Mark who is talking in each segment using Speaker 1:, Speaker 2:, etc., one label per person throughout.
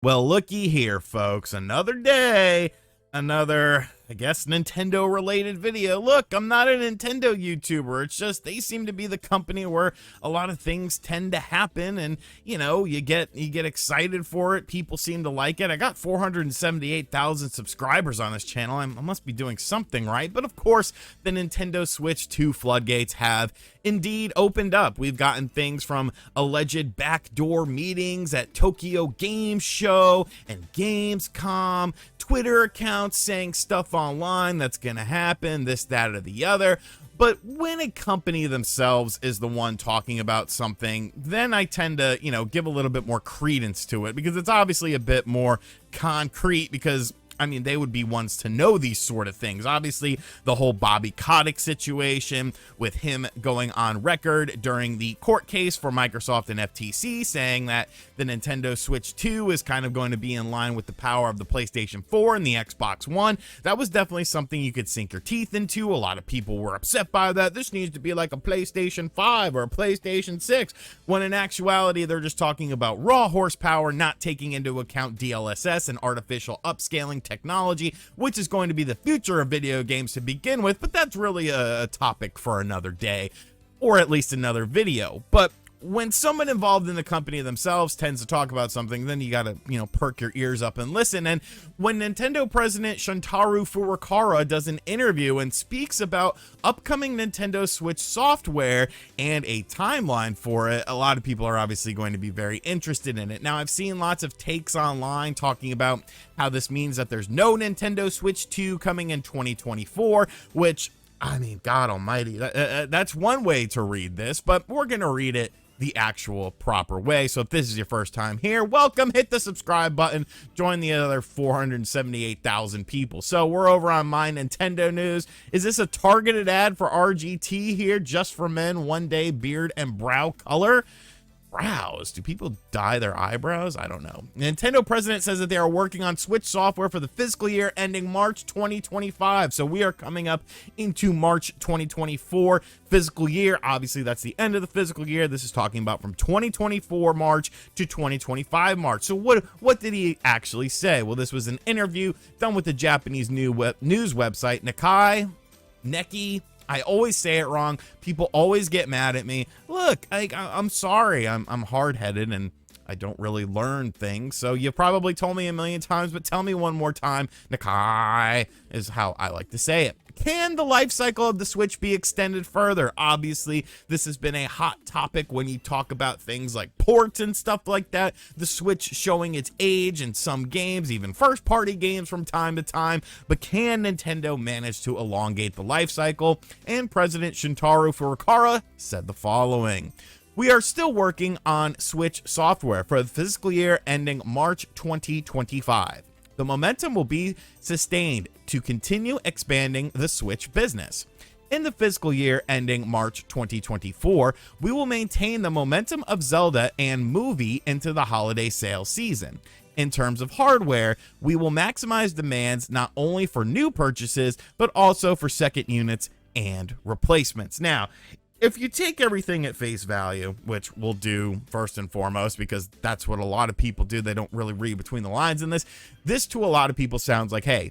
Speaker 1: Well, looky here, folks. Another day, another, I guess, Nintendo related video. Look, I'm not a Nintendo YouTuber. It's just they seem to be the company where a lot of things tend to happen, and you get excited for it. People seem to like it. I got 478,000 subscribers on this channel. I must be doing something right. But of course, the Nintendo Switch 2 floodgates have indeed opened up. We've gotten things from alleged backdoor meetings at Tokyo Game Show and Gamescom, Twitter accounts saying stuff online that's gonna happen, this, that, or the other. But when a company themselves is the one talking about something, then I tend to, give a little bit more credence to it, because it's obviously a bit more concrete, because I mean, they would be ones to know these sort of things. Obviously, the whole Bobby Kotick situation with him going on record during the court case for Microsoft and FTC saying that the Nintendo Switch 2 is kind of going to be in line with the power of the PlayStation 4 and the Xbox One. That was definitely something you could sink your teeth into. A lot of people were upset by that. This needs to be like a PlayStation 5 or a PlayStation 6, when in actuality, they're just talking about raw horsepower, not taking into account DLSS and artificial upscaling technology, which is going to be the future of video games to begin with, but that's really a topic for another day, or at least another video. But when someone involved in the company themselves tends to talk about something, then you gotta, perk your ears up and listen. And when Nintendo President Furukawa does an interview and speaks about upcoming Nintendo Switch software and a timeline for it, a lot of people are obviously going to be very interested in it. Now, I've seen lots of takes online talking about how this means that there's no Nintendo Switch 2 coming in 2024, which, I mean, God almighty, that's one way to read this, but we're gonna read it the actual proper way. So if this is your first time here, welcome, hit the subscribe button, join the other 478,000 people. So we're over on My Nintendo News. Is this a targeted ad for RGT here, just for men, one day beard and brow color? Brows? Do people dye their eyebrows? I don't know. Nintendo president says that they are working on Switch software for the fiscal year ending March 2025. So we are coming up into March 2024 fiscal year. Obviously, that's the end of the fiscal year. This is talking about from 2024 March to 2025 March. So what did he actually say? Well, this was an interview done with the Japanese news website Neki. I always say it wrong. People always get mad at me. Look, I'm sorry. I'm hard-headed and I don't really learn things. So you probably told me a million times, but tell me one more time. Nakai is how I like to say it. Can the life cycle of the Switch be extended further? Obviously, this has been a hot topic when you talk about things like ports and stuff like that. The Switch showing its age in some games, even first-party games from time to time. But can Nintendo manage to elongate the life cycle? And President Shintaro Furukawa said the following: "We are still working on Switch software for the fiscal year ending March 2025. The momentum will be sustained to continue expanding the Switch business. In the fiscal year ending March 2024, we will maintain the momentum of Zelda and Movie into the holiday sale season. In terms of hardware, we will maximize demands not only for new purchases, but also for second units and replacements." Now, if you take everything at face value, which we'll do first and foremost, because that's what a lot of people do, they don't really read between the lines in this to a lot of people sounds like, hey,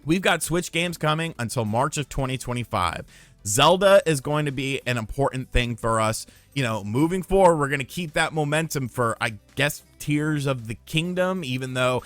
Speaker 1: we've got Switch games coming until March of 2025. Zelda is going to be an important thing for us. Moving forward, we're going to keep that momentum for, I guess, Tears of the Kingdom, even though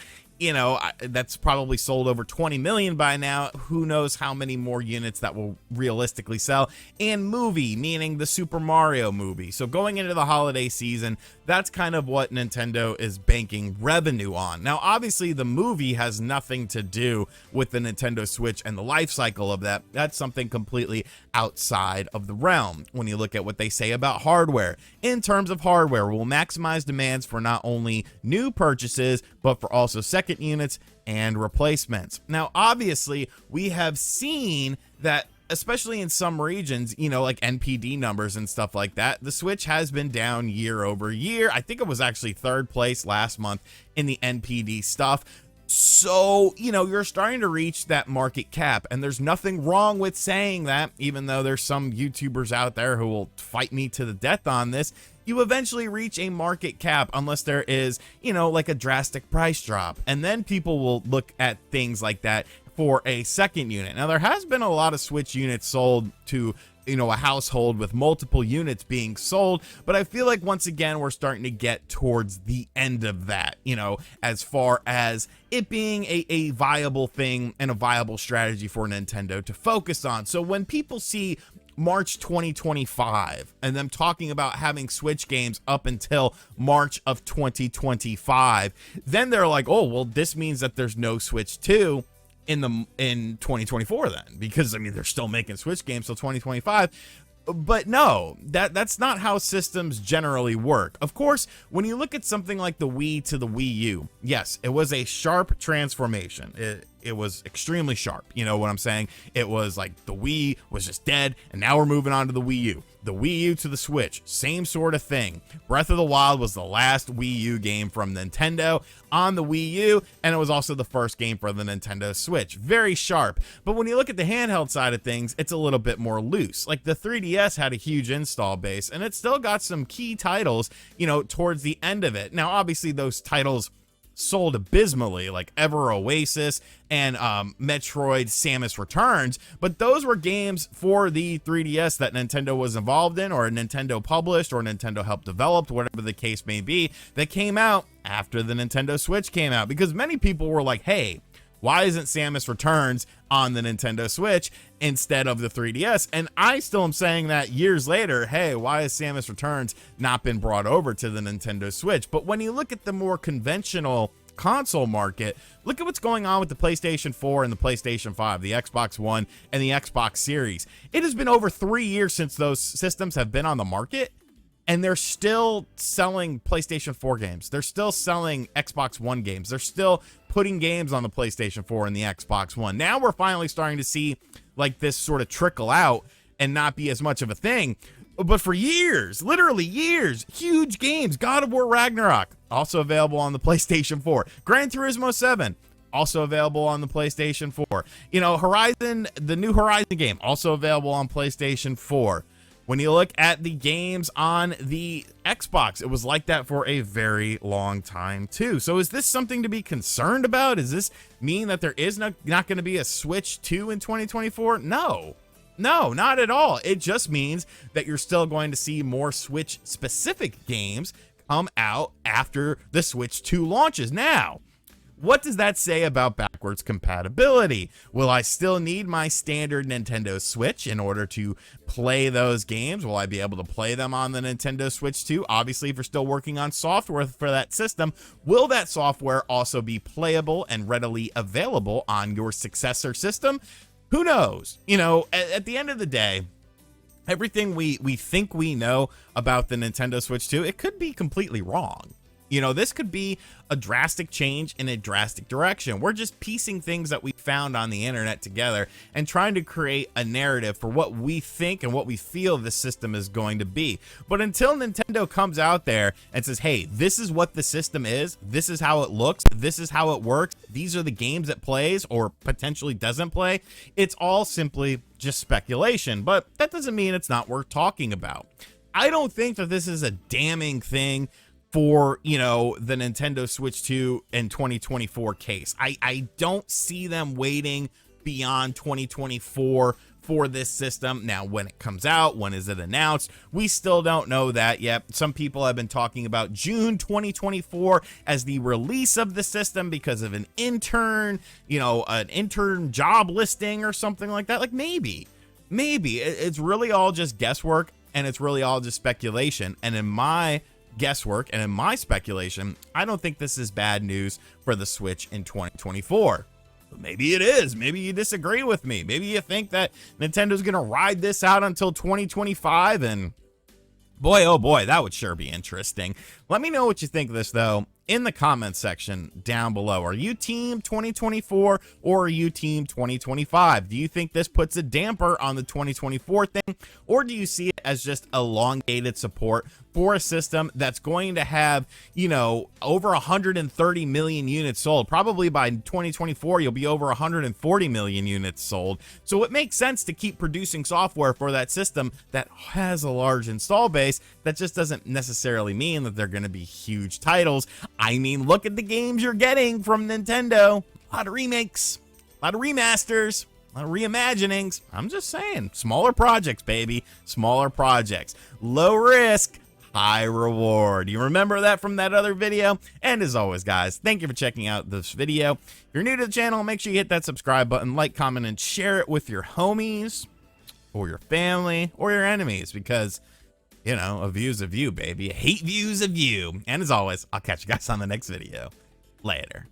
Speaker 1: that's probably sold over 20 million by now. Who knows how many more units that will realistically sell. And Movie, meaning the Super Mario movie. So going into the holiday season, that's kind of what Nintendo is banking revenue on. Now, obviously, the movie has nothing to do with the Nintendo Switch and the life cycle of that. That's something completely outside of the realm. When you look at what they say about hardware, in terms of hardware, we'll maximize demands for not only new purchases, but for also second units and replacements. Now, obviously, we have seen that, especially in some regions, like NPD numbers and stuff like that, the Switch has been down year over year. I think it was actually third place last month in the NPD stuff. So, you're starting to reach that market cap, and there's nothing wrong with saying that, even though there's some YouTubers out there who will fight me to the death on this. you eventually reach a market cap unless there is, you know, like a drastic price drop. And then people will look at things like that for a second unit. Now, there has been a lot of Switch units sold to, you know, a household with multiple units being sold, but I feel like once again we're starting to get towards the end of that, you know, as far as it being a viable thing and a viable strategy for Nintendo to focus on. So when people see March 2025 and them talking about having Switch games up until March of 2025, then they're like, oh well, this means that there's no Switch 2 in 2024 then, because I mean they're still making Switch games till 2025. But no, that's not how systems generally work. Of course, when you look at something like the Wii to the Wii U, yes, it was a sharp transformation. It was extremely sharp. You know what I'm saying? It was like the Wii was just dead, and now we're moving on to the Wii U. The Wii U to the Switch, same sort of thing. Breath of the Wild was the last Wii U game from Nintendo on the Wii U, and it was also the first game for the Nintendo Switch. Very sharp. But when you look at the handheld side of things, it's a little bit more loose. Like the 3DS had a huge install base, and it still got some key titles, you know, towards the end of it. Now, obviously, those titles sold abysmally, like Ever Oasis and Metroid Samus Returns, but those were games for the 3DS that Nintendo was involved in, or Nintendo published, or Nintendo helped develop, whatever the case may be, that came out after the Nintendo Switch came out. Because many people were like, hey, why isn't Samus Returns on the Nintendo Switch instead of the 3DS? And I still am saying that years later, hey, why has Samus Returns not been brought over to the Nintendo Switch? But when you look at the more conventional console market, look at what's going on with the PlayStation 4 and the PlayStation 5, the Xbox One and the Xbox Series. It has been over 3 years since those systems have been on the market, and they're still selling PlayStation 4 games. They're still selling Xbox One games. They're still putting games on the PlayStation 4 and the Xbox One. Now we're finally starting to see like this sort of trickle out and not be as much of a thing. But for years, literally years, huge games. God of War Ragnarok, also available on the PlayStation 4. Gran Turismo 7, also available on the PlayStation 4. You know, Horizon, the new Horizon game, also available on PlayStation 4. When you look at the games on the Xbox, it was like that for a very long time too. So is this something to be concerned about? Does this mean that there is not going to be a Switch 2 in 2024? No, not at all. It just means that you're still going to see more Switch specific games come out after the Switch 2 launches. Now, what does that say about backwards compatibility? Will I still need my standard Nintendo Switch in order to play those games? Will I be able to play them on the Nintendo Switch 2? Obviously, if you're still working on software for that system, will that software also be playable and readily available on your successor system? Who knows? You know, at the end of the day, everything we think we know about the Nintendo Switch 2, it could be completely wrong. You know, this could be a drastic change in a drastic direction. We're just piecing things that we found on the internet together and trying to create a narrative for what we think and what we feel the system is going to be. But until Nintendo comes out there and says, hey, this is what the system is, this is how it looks, this is how it works, these are the games it plays or potentially doesn't play, it's all simply just speculation. But that doesn't mean it's not worth talking about. I don't think that this is a damning thing for, you know, the Nintendo Switch 2 in 2024 case. I don't see them waiting beyond 2024 for this system. Now, when it comes out, when is it announced? We still don't know that yet. Some people have been talking about June 2024 as the release of the system because of an intern, you know, an intern job listing or something like that. Like maybe it's really all just guesswork, and it's really all just speculation. And in my guesswork and in my speculation, I don't think this is bad news for the Switch in 2024. But maybe it is. Maybe you disagree with me. Maybe you think that Nintendo's gonna ride this out until 2025, and boy, oh boy, that would sure be interesting. Let me know what you think of this, though, in the comments section down below. Are you team 2024 or are you team 2025? Do you think this puts a damper on the 2024 thing, or do you see it as just elongated support for a system that's going to have, you know, over 130 million units sold. Probably by 2024, you'll be over 140 million units sold. So it makes sense to keep producing software for that system that has a large install base. That just doesn't necessarily mean that they're going to be huge titles. I mean, look at the games you're getting from Nintendo. A lot of remakes, a lot of remasters, a lot of reimaginings. I'm just saying, smaller projects, baby, smaller projects. Low risk, high reward. You remember that from that other video? And as always, guys, thank you for checking out this video. If you're new to the channel, make sure you hit that subscribe button, like, comment, and share it with your homies or your family or your enemies, because, you know, a view's a view, baby. I hate views of you. And as always, I'll catch you guys on the next video. Later.